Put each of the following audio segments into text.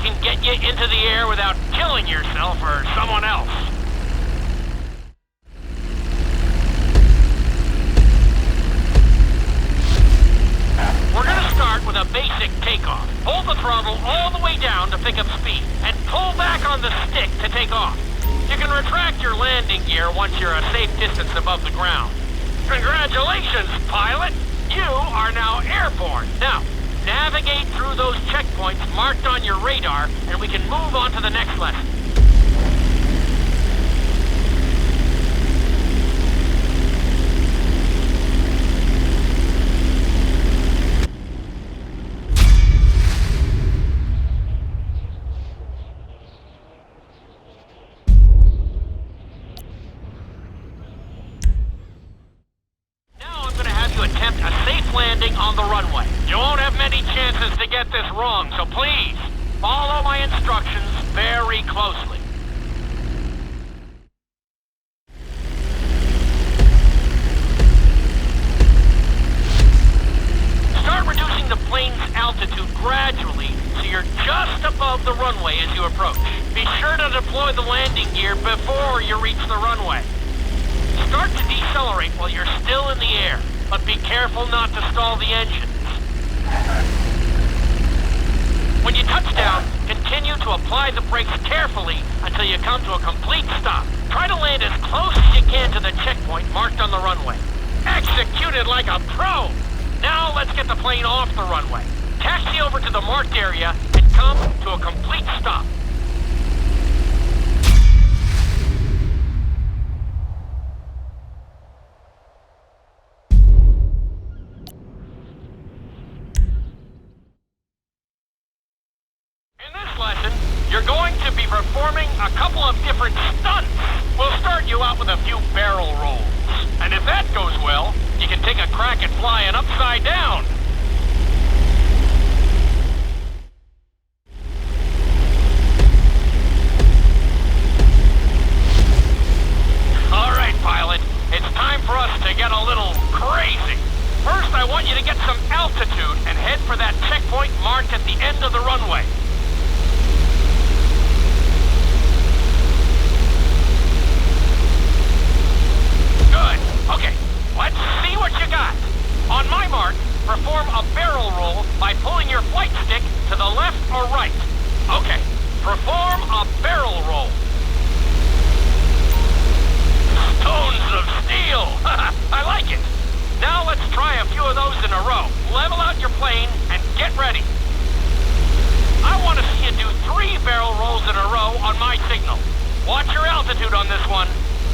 we can get you into the air without killing yourself or someone else. We're gonna start with a basic takeoff. Hold the throttle all the way down to pick up speed, and pull back on the stick to take off. You can retract your landing gear once you're a safe distance above the ground. Congratulations, pilot! You are now airborne. Now, navigate through those checkpoints marked on your radar, and we can move on to the next lesson. Attempt a safe landing on the runway. You won't have many chances to get this wrong, so please, follow my instructions very closely. Start reducing the plane's altitude gradually so you're just above the runway as you approach. Be sure to deploy the landing gear before you reach the runway. Start to decelerate while you're still in the air, but be careful not to stall the engines. When you touch down, continue to apply the brakes carefully until you come to a complete stop. Try to land as close as you can to the checkpoint marked on the runway. Executed like a pro! Now let's get the plane off the runway. Taxi over to the marked area and come to a complete stop. You're going to be performing a couple of different stunts. We'll start you out with a few barrel rolls. And if that goes well, you can take a crack at flying upside down. All right, pilot. It's time for us to get a little crazy. First, I want you to get some altitude and head for that checkpoint marked at the end of the runway. Good. Okay, let's see what you got. On my mark, perform a barrel roll by pulling your flight stick to the left or right. Okay, perform a barrel roll. Stones of steel! I like it. Now let's try a few of those in a row. Level out your plane and get ready. I want to see you do 3 barrel rolls in a row on my signal. Watch your altitude on this one.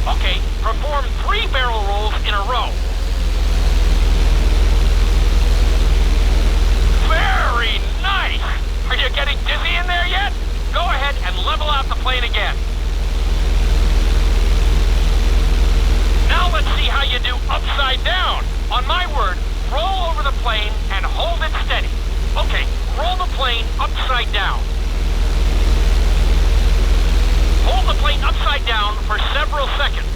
Okay, perform 3 barrel rolls in a row. Very nice! Are you getting dizzy in there yet? Go ahead and level out the plane again. Now let's see how you do upside down. On my word, roll over the plane and hold it steady. Okay, roll the plane upside down. Hold the plane upside down for several seconds.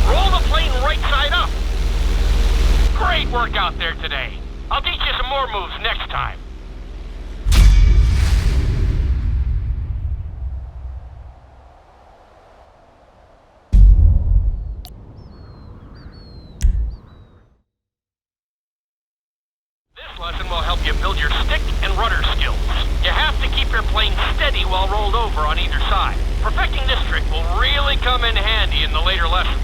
Roll the plane right side up. Great work out there today. I'll teach you some more moves next time. Lesson will help you build your stick and rudder skills. You have to keep your plane steady while rolled over on either side. Perfecting this trick will really come in handy in the later lessons.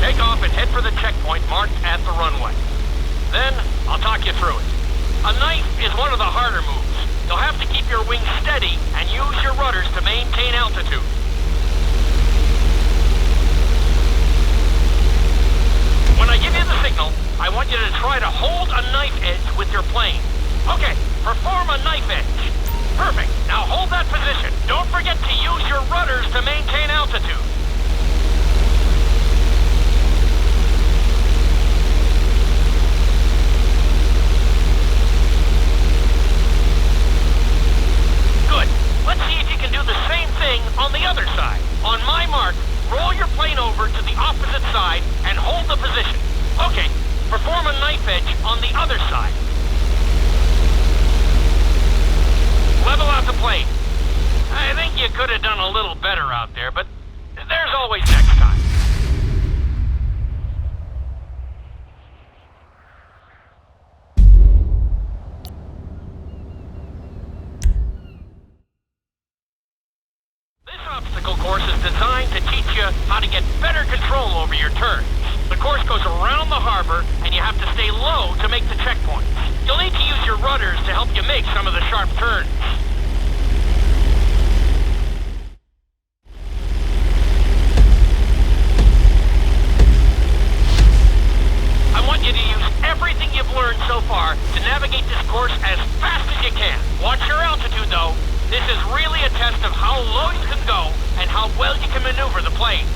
Take off and head for the checkpoint marked at the runway. Then, I'll talk you through it. A knife is one of the harder moves. You'll have to keep your wings steady and use your rudders to maintain altitude. When I give you the signal, I want you to try to hold a knife edge with your plane. Okay, perform a knife edge. Perfect. Now hold that position. Don't forget to use your rudders to maintain altitude. a little better out there, but there's always next time. This obstacle course is designed to teach you how to get better control over your turns. The course goes around the harbor, and you have to stay low to make the checkpoints. You'll need to use your rudders to help you make some of the sharp turns. I want you to use everything you've learned so far to navigate this course as fast as you can. Watch your altitude, though. This is really a test of how low you can go and how well you can maneuver the plane.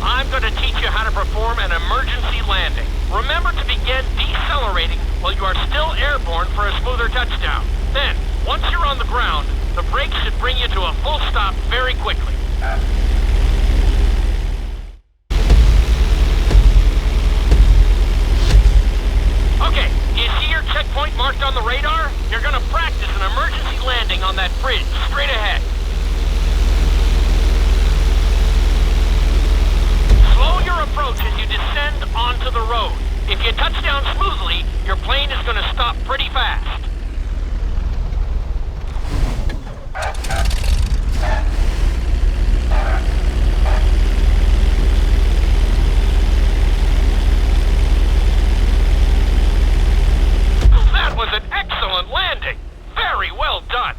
I'm going to teach you how to perform an emergency landing. Remember to begin decelerating while you are still airborne for a smoother touchdown. Then, once you're on the ground, the brakes should bring you to a full stop very quickly. Okay, you see your checkpoint marked on the radar? You're going to practice an emergency landing on that bridge straight ahead. Slow your approach as you descend onto the road. If you touch down smoothly, your plane is going to stop pretty fast. That was an excellent landing. Very well done.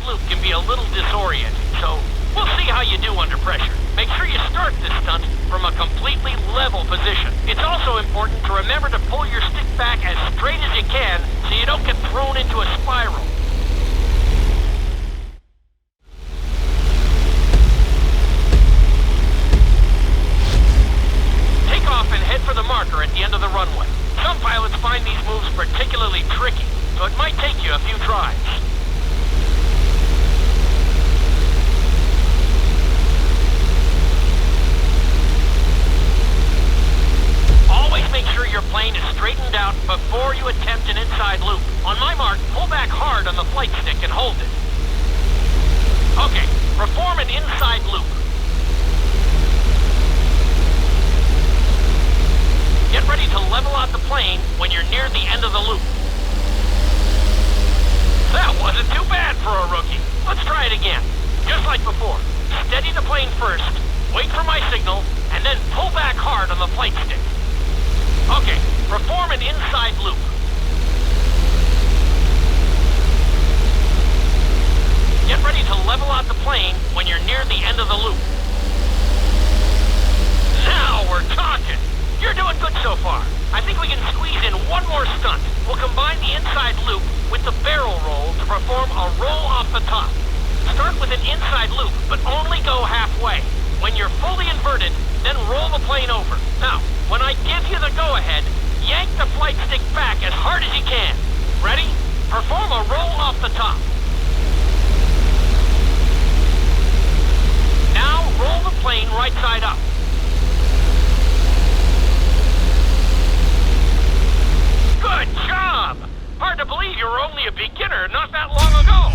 Loop can be a little disorienting, so we'll see how you do under pressure. Make sure you start this stunt from a completely level position. It's also important to remember to pull your stick back as straight as you can so you don't get thrown into a spiral. Take off and head for the marker at the end of the runway. Some pilots find these moves particularly tricky, so it might take you a few tries. Make sure your plane is straightened out before you attempt an inside loop. On my mark, pull back hard on the flight stick and hold it. Okay, perform an inside loop. Get ready to level out the plane when you're near the end of the loop. That wasn't too bad for a rookie. Let's try it again. Just like before. Steady the plane first, wait for my signal, and then pull back hard on the flight stick. Okay, perform an inside loop. Get ready to level out the plane when you're near the end of the loop. Now we're talking! You're doing good so far. I think we can squeeze in one more stunt. We'll combine the inside loop with the barrel roll to perform a roll off the top. Start with an inside loop, but only go halfway. When you're fully inverted, then roll the plane over. Now, when I give you the go-ahead, yank the flight stick back as hard as you can. Ready? Perform a roll off the top. Now, roll the plane right side up. Good job! Hard to believe you were only a beginner not that long ago.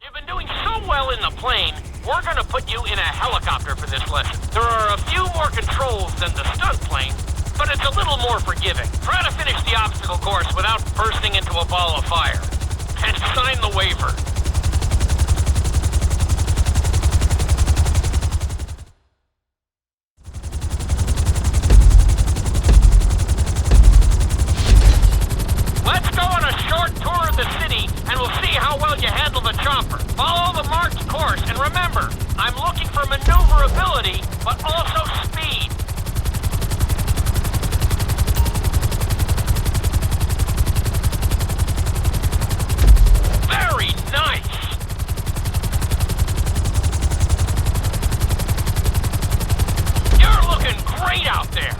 You've been doing so well in the plane, we're going to put you in a helicopter for this lesson. There are a few more controls than the stunt plane, but it's a little more forgiving. Try to finish the obstacle course without bursting into a ball of fire. And sign the waiver. Let's go on a short tour of the city, and we'll see how well you handle the chopper. Follow the marked course, and remember, I'm looking for maneuverability, but also speed. Very nice! You're looking great out there!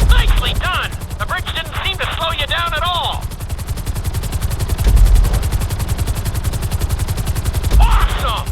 Nicely done! The bridge didn't seem to slow you down at all! Awesome!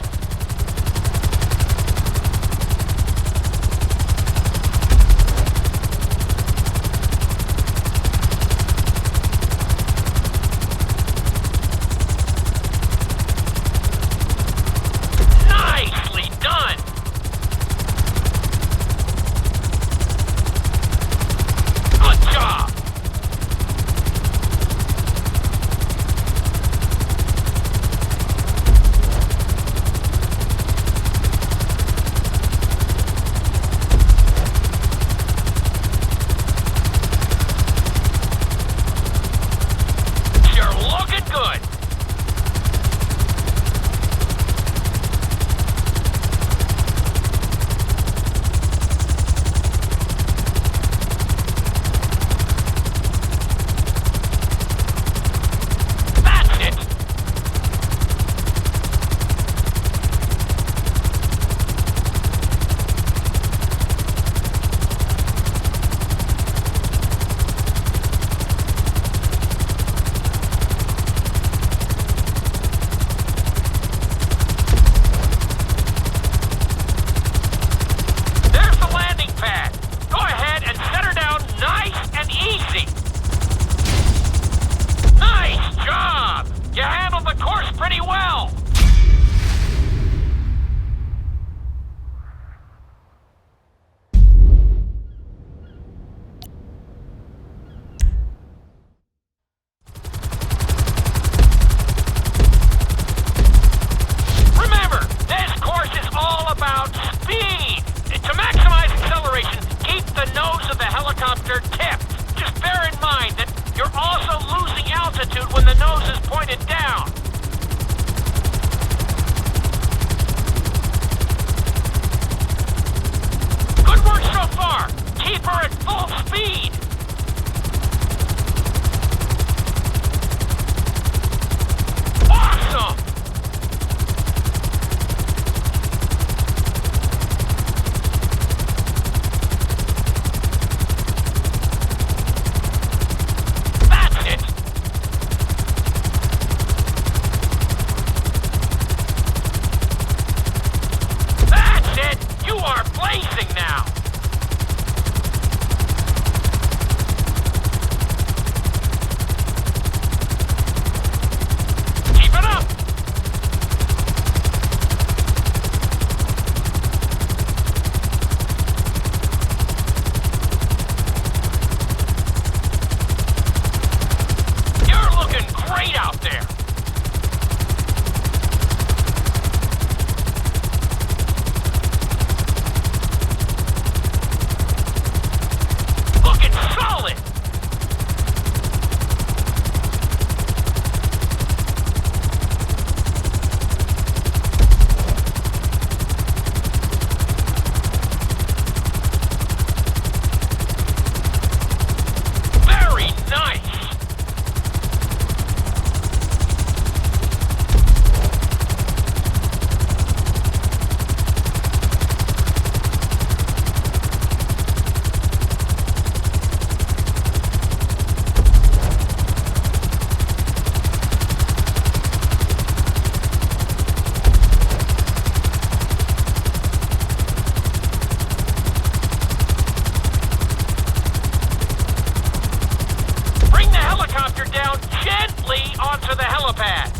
helipad.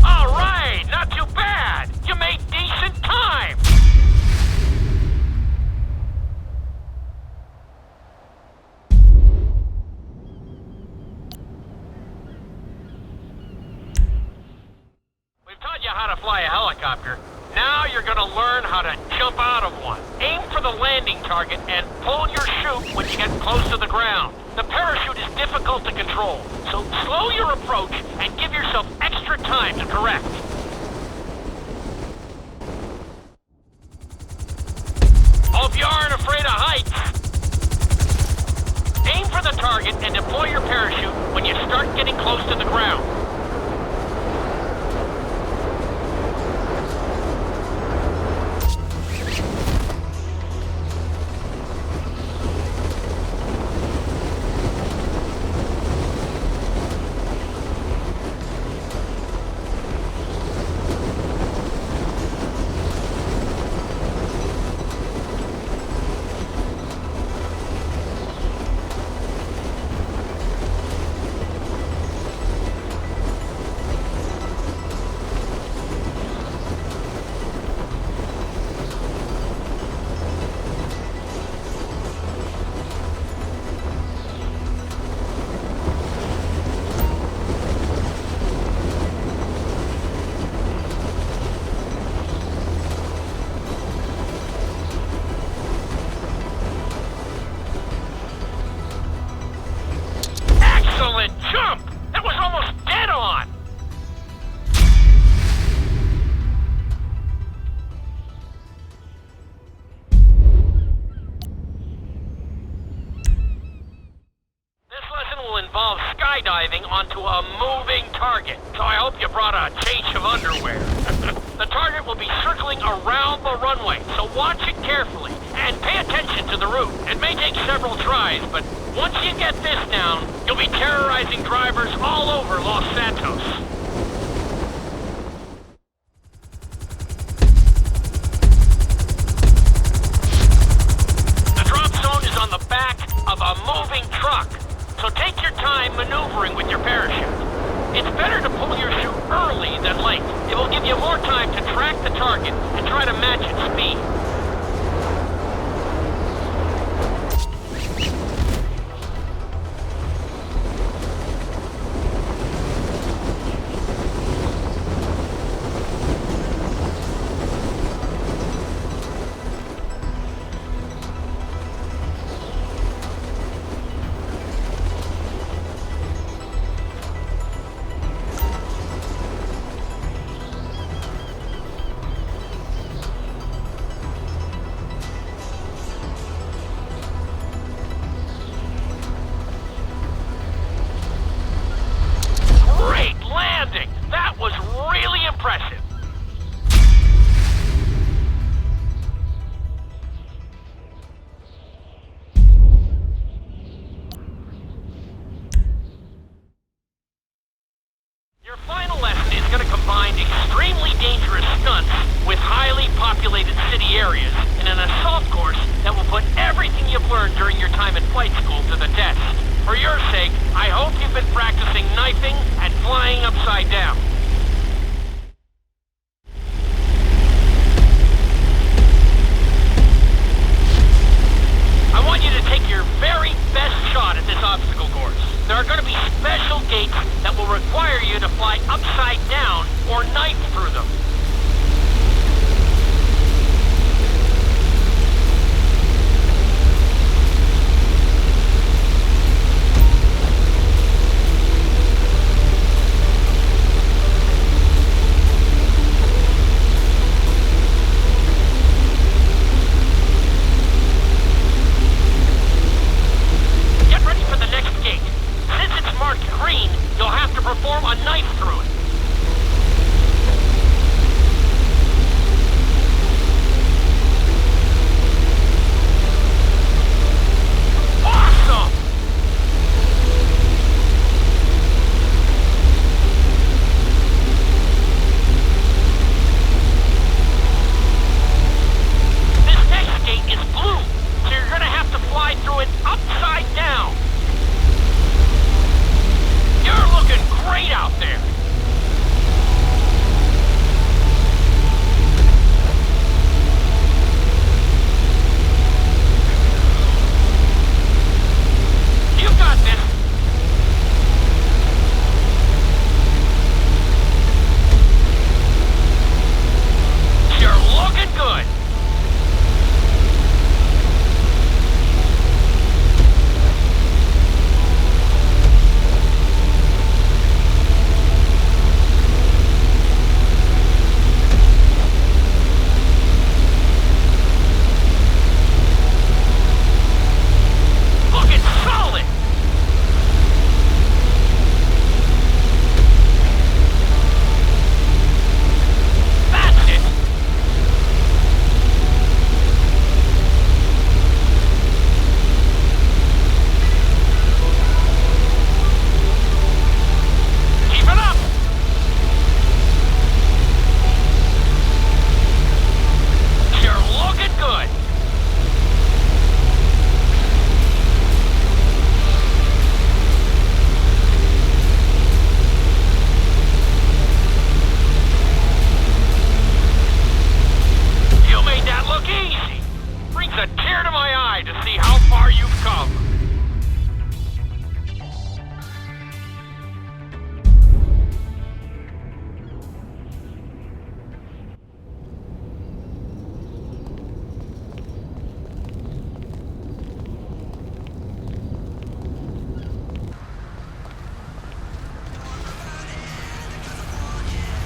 All right, not too bad. You made decent time. We've taught you how to fly a helicopter. Now you're gonna learn how to jump out of one. Aim for the landing target and pull your chute when you get close to the ground. The parachute is difficult to control, so slow your approach and give yourself extra time to correct. Hope you aren't afraid of heights. Aim for the target and deploy your parachute when you start getting close to the ground. Excellent jump! That was almost dead on! This lesson will involve skydiving onto a moving target, so I hope you brought a change of underwear. The target will be circling around the runway, so watch it carefully and pay attention to the route. It may take several tries, but once you get this down, you'll be terrorizing drivers all over Los Santos. The drop zone is on the back of a moving truck, so take your time maneuvering with your parachute. It's better to pull your chute early than late. It will give you more time to track the target and try to match its speed. That was really impressive. Your final lesson is going to combine extremely dangerous stunts with highly populated city areas in an assault course that will put everything you've learned during your time in flight school to the test. For your sake, I hope you've been practicing knifing and flying upside down. I want you to take your very best shot at this obstacle course. There are going to be special gates that will require you to fly upside down or knife through them. Green, you'll have to perform a knife through it.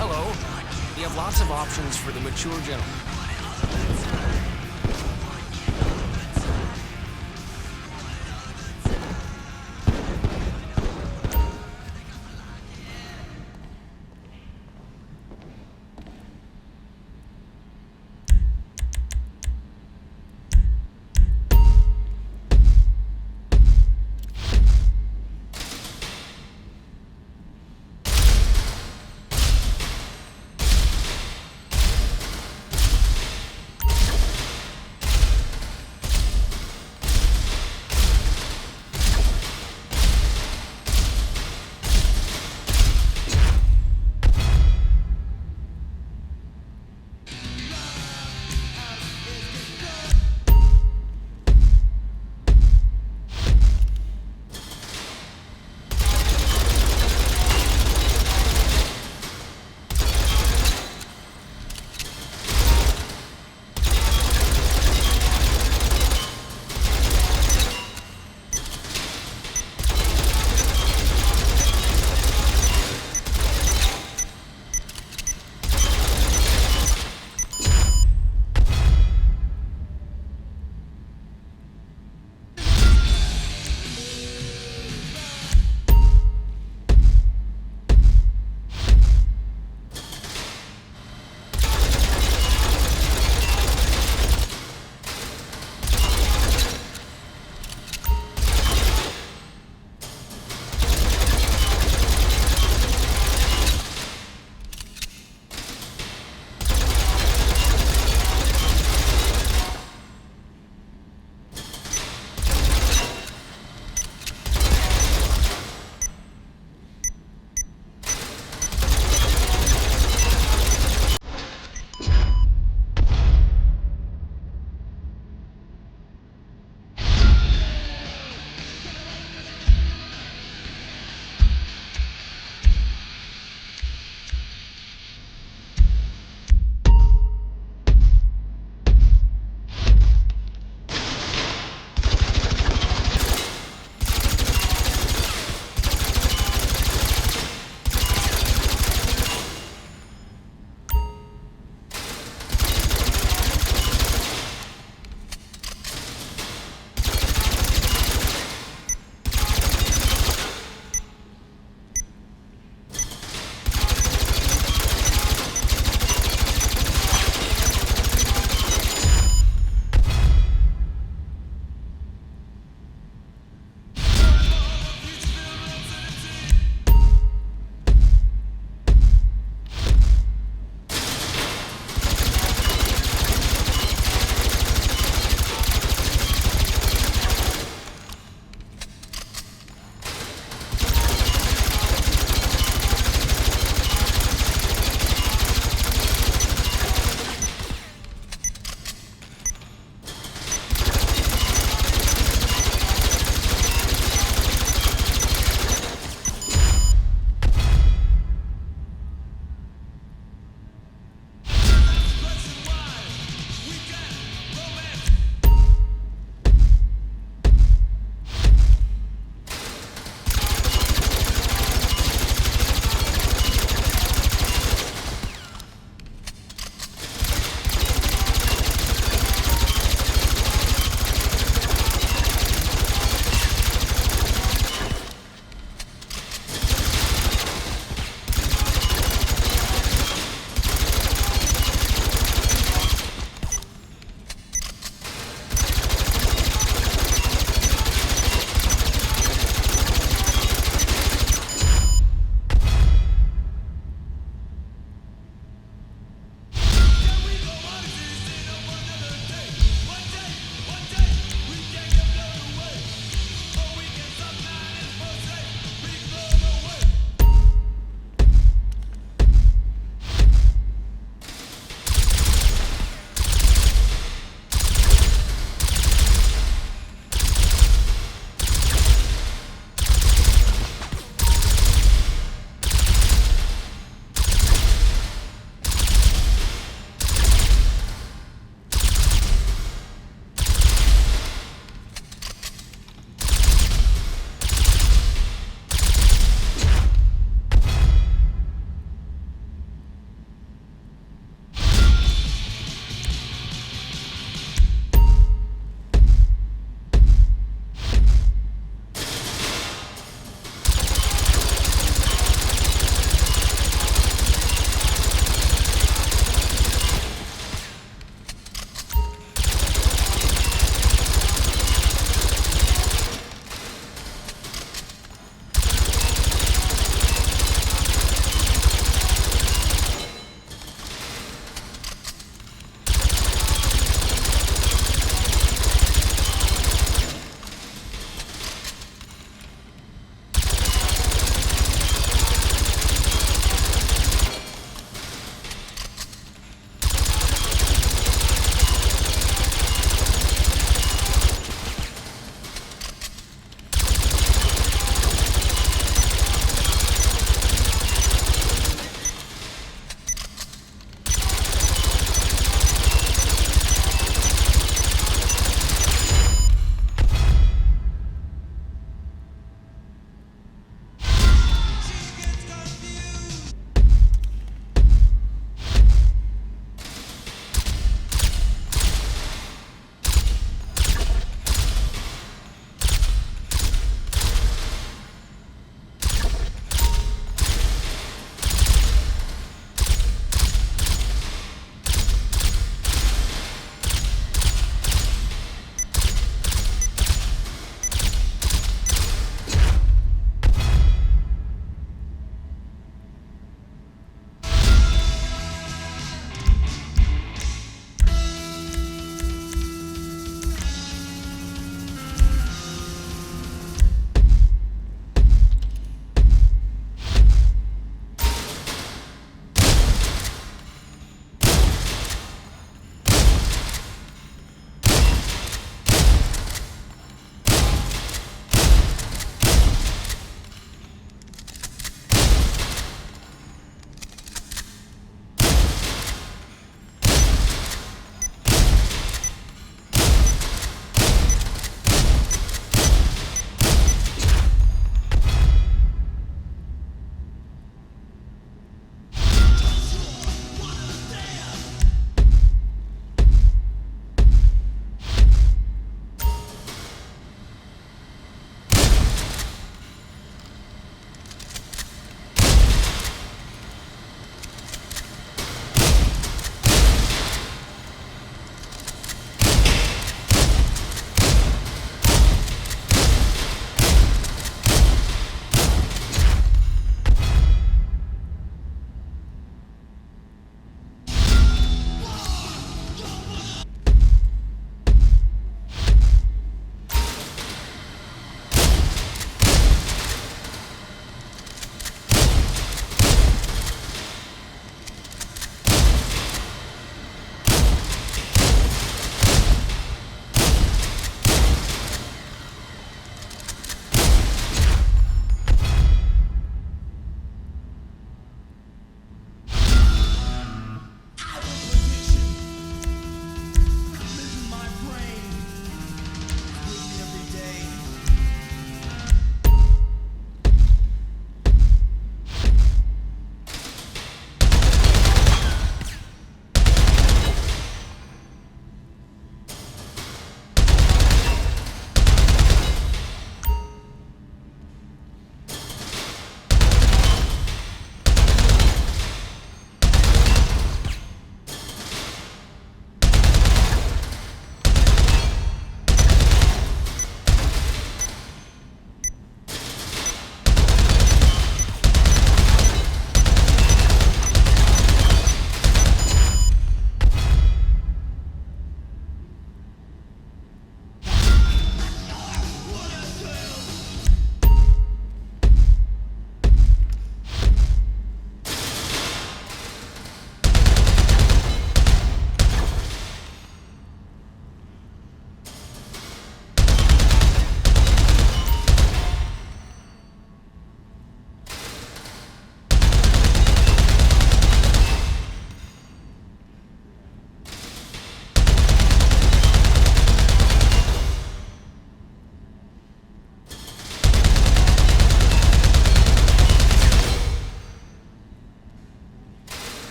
Hello. We have lots of options for the mature gentleman.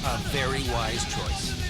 A very wise choice.